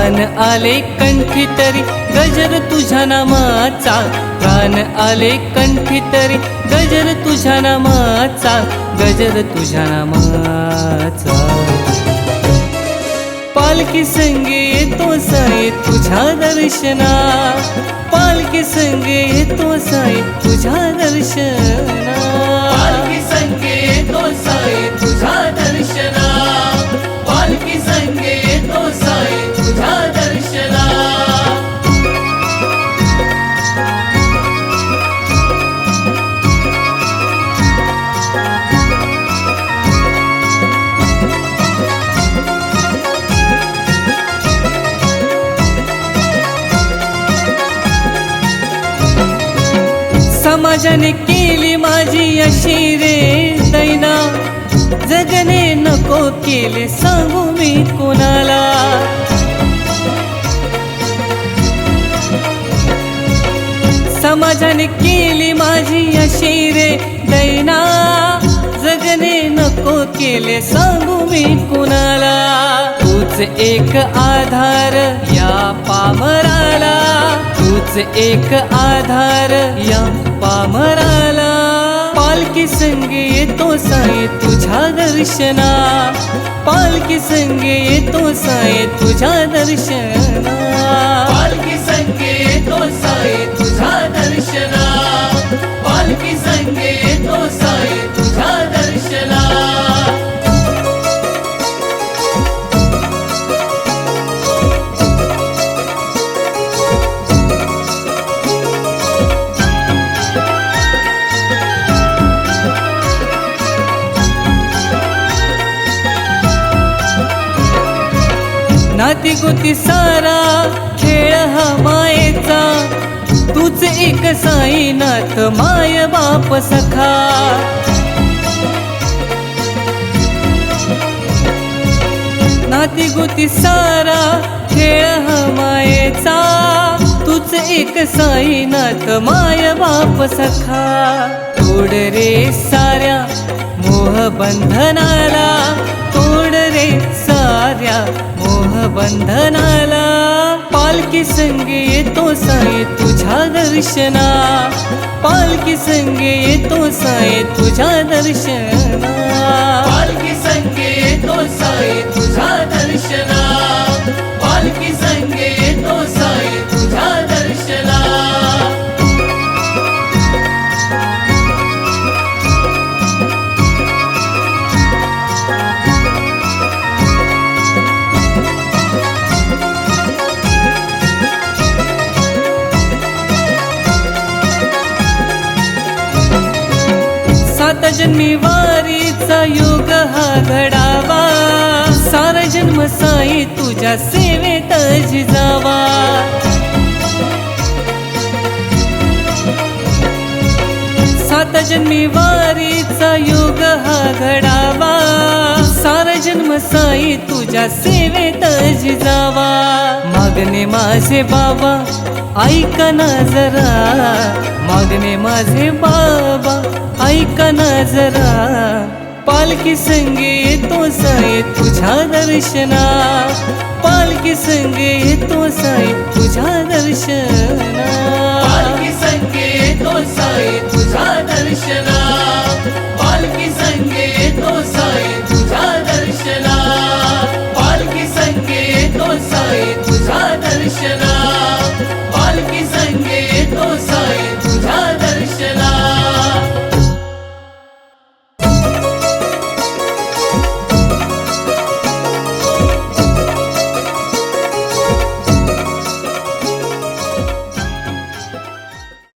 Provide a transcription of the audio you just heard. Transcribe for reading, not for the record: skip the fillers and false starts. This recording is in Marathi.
प्राण आले कंठी तरी गजर तुझ्या नामाचा, प्राण आले कंठी तरी गजर तुझ्या नामाचा, गजर तुझ्या नामाचा। पालखी संगे येतो साई तुझ्या दर्शना, पालखी संगे येतो साई तुझ्या दर्शना, पालखी संगे येतो साई तुझ्या दर्शना, पालखी संगे येतो साई तुझ्या दर्शना। समाजाने केली माझी अशी रे दैना, जगने नको केले सांगू मी कोणाला। समाजाने केली माझी अशी रे दैना, जगने नको केले सांगू मी कोणाला। तूच एक आधार या पामराला, तूच एक आधार या पामराला। पालखी संगे येतो साई तुझ्या दर्शना, पालखी संगे येतो साई तुझ्या दर्शना, पालखी संगे येतो साई तुझ्या दर्शना, पालखी संगे येतो साई तुझ्या दर्शना। नाती गोती सारा खेळ हा मायेचा, तूच एक साई नाथ माय बाप सखा। नाती गोती सारा खेळ हा मायेचा, तूच एक साई नाथ माय बाप सखा। तोड रे साऱ्या मोह बंधनाला, तोड रे साऱ्या मोह बंधनाला। पालखी संगे येतो साई तुझ्या दर्शना, पालखी संगे येतो साई तुझ्या दर्शना, पालखी संगे येतो साई तुझ्या दर्शना, पालखी संगे येतो साई तुझ्या दर्शना। सात जन्मी वारीचा योग हा घडावा, सारा जन्म साई तुझ्या सेवेत जिजावा। सात जन्मी वारीचा योग हा घडावा, सारा जन्म साई तुझ्या सेवेत जिजावा। मागणे माझे बाबा ऐका ना जरा, मागणे माझे बाबा ऐका ना जरा। पालखी संगे येतो साई तुझ्या दर्शना, पालखी संगे येतो साई तुझ्या दर्शना, पालखी